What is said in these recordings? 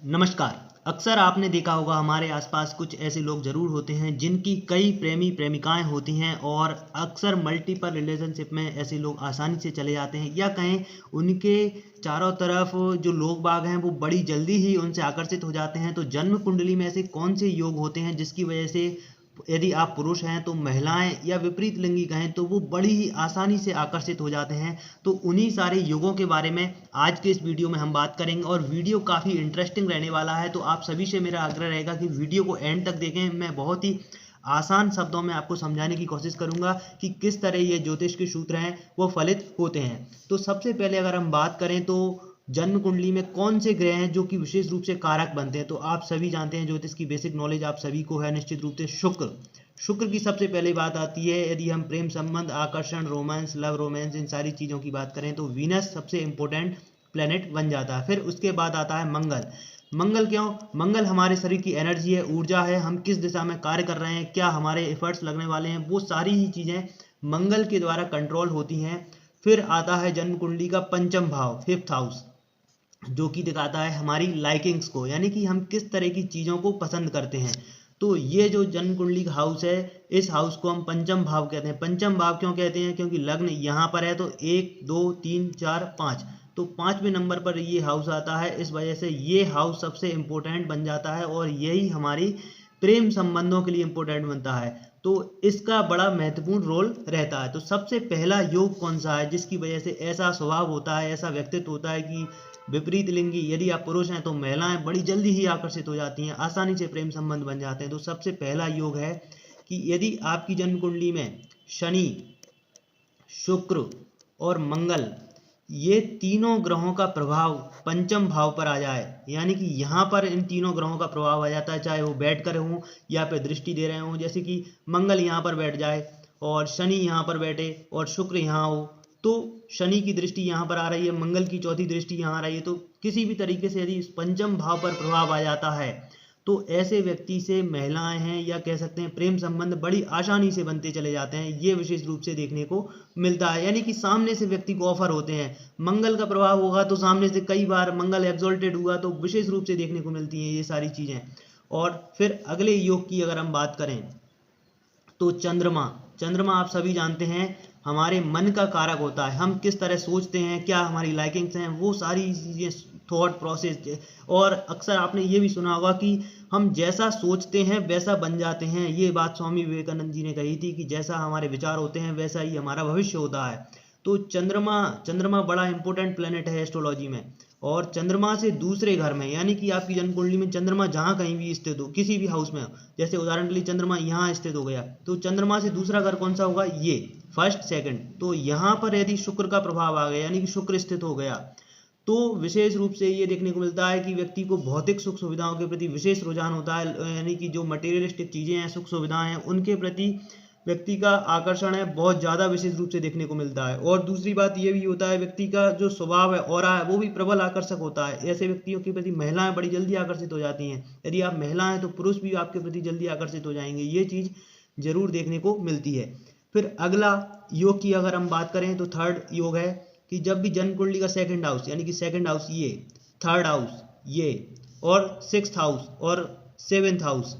नमस्कार। अक्सर आपने देखा होगा हमारे आसपास कुछ ऐसे लोग ज़रूर होते हैं जिनकी कई प्रेमी प्रेमिकाएं होती हैं और अक्सर मल्टीपल रिलेशनशिप में ऐसे लोग आसानी से चले जाते हैं या कहें उनके चारों तरफ जो लोग बाग हैं वो बड़ी जल्दी ही उनसे आकर्षित हो जाते हैं। तो जन्म कुंडली में ऐसे कौन से योग होते हैं जिसकी वजह से यदि आप पुरुष हैं तो महिलाएं या विपरीत लिंगी कहें तो वो बड़ी ही आसानी से आकर्षित हो जाते हैं। तो उन्हीं सारे योगों के बारे में आज के इस वीडियो में हम बात करेंगे और वीडियो काफ़ी इंटरेस्टिंग रहने वाला है। तो आप सभी से मेरा आग्रह रहेगा कि वीडियो को एंड तक देखें। मैं बहुत ही आसान शब्दों में आपको समझाने की कोशिश करूंगा कि किस तरह ये ज्योतिष के सूत्र हैं वो फलित होते हैं। तो सबसे पहले अगर हम बात करें तो जन्म कुंडली में कौन से ग्रह हैं जो कि विशेष रूप से कारक बनते हैं, तो आप सभी जानते हैं, ज्योतिष की बेसिक नॉलेज आप सभी को है निश्चित रूप से। शुक्र की सबसे पहले बात आती है। यदि हम प्रेम संबंध, आकर्षण, रोमांस, लव रोमांस, इन सारी चीज़ों की बात करें तो वीनस सबसे इंपॉर्टेंट प्लेनेट बन जाता है। फिर उसके बाद आता है मंगल। मंगल क्यों? मंगल हमारे शरीर की एनर्जी है, ऊर्जा है, हम किस दिशा में कार्य कर रहे हैं, क्या हमारे एफर्ट्स लगने वाले हैं, वो सारी ही चीज़ें मंगल के द्वारा कंट्रोल होती हैं। फिर आता है जन्म कुंडली का पंचम भाव, फिफ्थ हाउस, जो कि दिखाता है हमारी लाइकिंग्स को, यानी कि हम किस तरह की चीज़ों को पसंद करते हैं। तो ये जो जन्म कुंडली का हाउस है, इस हाउस को हम पंचम भाव कहते हैं। पंचम भाव क्यों कहते हैं? क्योंकि लग्न यहाँ पर है तो 1 2 3 4 5, तो 5वें नंबर पर ये हाउस आता है। इस वजह से ये हाउस सबसे इम्पोर्टेंट बन जाता है और यही हमारी प्रेम संबंधों के लिए इम्पोर्टेंट बनता है। तो इसका बड़ा महत्वपूर्ण रोल रहता है। तो सबसे पहला योग कौन सा है जिसकी वजह से ऐसा स्वभाव होता है, ऐसा व्यक्तित्व होता है कि विपरीत लिंगी यदि आप पुरुष हैं तो महिलाएं बड़ी जल्दी ही आकर्षित हो जाती हैं, आसानी से प्रेम संबंध बन जाते हैं। तो सबसे पहला योग है कि यदि आपकी जन्म कुंडली में शनि, शुक्र और मंगल, ये तीनों ग्रहों का प्रभाव पंचम भाव पर आ जाए, यानी कि यहाँ पर इन तीनों ग्रहों का प्रभाव आ जाता है, चाहे वो बैठ कर हों या फिर दृष्टि दे रहे हों। जैसे कि मंगल यहाँ पर बैठ जाए और शनि यहाँ पर बैठे और शुक्र यहाँ हो, तो शनि की दृष्टि यहाँ पर आ रही है, मंगल की चौथी दृष्टि यहाँ आ रही है, तो किसी भी तरीके से यदि इस पंचम भाव पर प्रभाव आ जाता है तो ऐसे व्यक्ति से महिलाएं हैं या कह सकते हैं प्रेम संबंध बड़ी आसानी से बनते चले जाते हैं। ये विशेष रूप से देखने को मिलता है, यानी कि सामने से व्यक्ति को ऑफर होते हैं। मंगल का प्रभाव होगा तो सामने से कई बार मंगल एक्सॉल्टेड हुआ तो विशेष रूप से देखने को मिलती हैं ये सारी चीज़ें। और फिर अगले योग की अगर हम बात करें तो चंद्रमा आप सभी जानते हैं हमारे मन का कारक होता है। हम किस तरह सोचते हैं, क्या हमारी लाइकिंग्स हैं, वो सारी चीज़ें, थॉट प्रोसेस। और अक्सर आपने ये भी सुना होगा कि हम जैसा सोचते हैं वैसा बन जाते हैं। ये बात स्वामी विवेकानंद जी ने कही थी कि जैसा हमारे विचार होते हैं वैसा ही हमारा भविष्य होता है। तो चंद्रमा बड़ा इंपॉर्टेंट प्लेनेट है एस्ट्रोलॉजी में। और चंद्रमा से दूसरे घर में, यानी कि आपकी जन्म कुंडली में चंद्रमा जहाँ कहीं भी स्थित हो, किसी भी हाउस में, जैसे उदाहरण के लिए चंद्रमा यहाँ स्थित हो गया तो चंद्रमा से दूसरा घर कौन सा होगा? ये फर्स्ट सेकंड। तो यहाँ पर यदि शुक्र का प्रभाव आ गया, यानी कि शुक्र स्थित हो गया, तो विशेष रूप से ये देखने को मिलता है कि व्यक्ति को भौतिक सुख सुविधाओं के प्रति विशेष रुझान होता है, यानी कि जो मटेरियलिस्टिक चीज़ें हैं, सुख सुविधाएं हैं, उनके प्रति व्यक्ति का आकर्षण है बहुत ज़्यादा विशेष रूप से देखने को मिलता है। और दूसरी बात ये भी होता है व्यक्ति का जो स्वभाव है, ऑरा है, वो भी प्रबल आकर्षक होता है। ऐसे व्यक्तियों के प्रति महिलाएं बड़ी जल्दी आकर्षित हो जाती हैं। यदि आप महिला हैं तो पुरुष भी आपके प्रति जल्दी आकर्षित हो जाएंगे। ये चीज़ जरूर देखने को मिलती है। फिर अगला योग की अगर हम बात करें तो थर्ड योग है कि जब भी जन्म कुंडली का सेकंड हाउस, यानी कि सेकंड हाउस ये, थर्ड हाउस ये, और सिक्स्थ हाउस और सेवेंथ हाउस,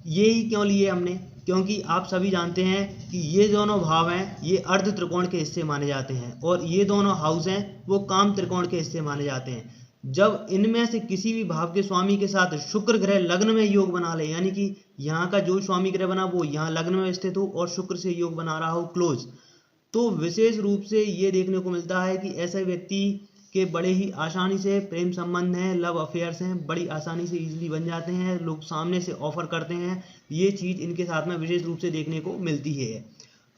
ये ही क्यों लिए हमने? क्योंकि आप सभी जानते हैं कि ये दोनों भाव हैं, ये अर्ध त्रिकोण के हिस्से माने जाते हैं और ये दोनों हाउस हैं वो काम त्रिकोण के हिस्से माने जाते हैं। जब इनमें से किसी भी भाव के स्वामी के साथ शुक्र ग्रह लग्न में योग बना ले, यानी कि यहाँ का जो स्वामी ग्रह बना वो यहाँ लग्न में स्थित हो और शुक्र से योग बना रहा हो क्लोज, तो विशेष रूप से ये देखने को मिलता है कि ऐसे व्यक्ति के बड़े ही आसानी से प्रेम संबंध हैं, लव अफेयर्स हैं, बड़ी आसानी से इजीली बन जाते हैं, लोग सामने से ऑफर करते हैं। ये चीज़ इनके साथ में विशेष रूप से देखने को मिलती है।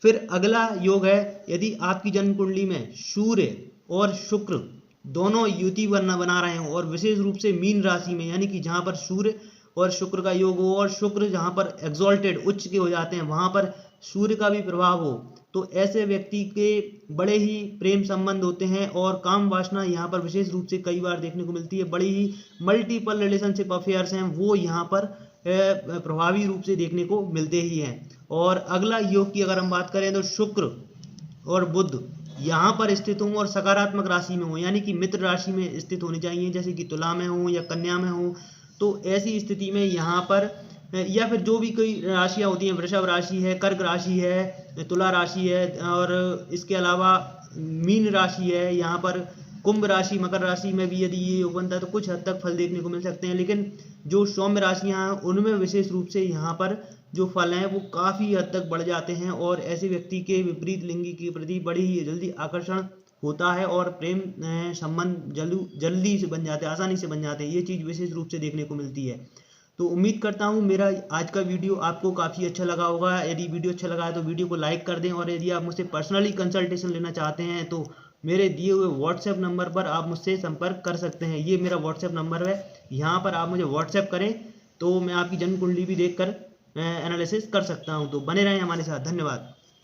फिर अगला योग है, यदि आपकी जन्म कुंडली में सूर्य और शुक्र दोनों युति बना रहे हो और विशेष रूप से मीन राशि में, यानी कि जहाँ पर सूर्य और शुक्र का योग हो और शुक्र जहाँ पर एक्सॉल्टेड उच्च के हो जाते हैं वहाँ पर सूर्य का भी प्रभाव हो, तो ऐसे व्यक्ति के बड़े ही प्रेम संबंध होते हैं और काम वासना यहाँ पर विशेष रूप से कई बार देखने को मिलती है। बड़ी ही मल्टीपल रिलेशनशिप अफेयर्स हैं वो यहाँ पर प्रभावी रूप से देखने को मिलते ही हैं। और अगला योग की अगर हम बात करें तो शुक्र और बुध यहाँ पर स्थित हों और सकारात्मक राशि में हो, यानी कि मित्र राशि में स्थित होनी चाहिए, जैसे कि तुला में हो या कन्या में हो। तो ऐसी स्थिति में यहाँ पर या फिर जो भी कोई राशियाँ होती हैं, वृषभ राशि है, कर्क राशि है, तुला राशि है, और इसके अलावा मीन राशि है, यहाँ पर कुंभ राशि, मकर राशि में भी यदि ये योग बनता है तो कुछ हद तक फल देखने को मिल सकते हैं। लेकिन जो सौम्य राशियाँ हैं उनमें विशेष रूप से यहाँ पर जो फल हैं वो काफ़ी हद तक बढ़ जाते हैं, और ऐसे व्यक्ति के विपरीत लिंगी के प्रति बड़ी ही जल्दी आकर्षण होता है और प्रेम संबंध जल्दी से बन जाते हैं, आसानी से बन जाते हैं। ये चीज़ विशेष रूप से देखने को मिलती है। तो उम्मीद करता हूँ मेरा आज का वीडियो आपको काफ़ी अच्छा लगा होगा। यदि वीडियो अच्छा लगा है तो वीडियो को लाइक कर दें, और यदि आप मुझसे पर्सनली कंसल्टेशन लेना चाहते हैं तो मेरे दिए हुए व्हाट्सएप नंबर पर आप मुझसे संपर्क कर सकते हैं। ये मेरा व्हाट्सएप नंबर है, यहाँ पर आप मुझे व्हाट्सएप करें तो मैं आपकी जन्म कुंडली भी देखकर एनालिसिस कर सकता हूँ। तो बने रहें हमारे साथ। धन्यवाद।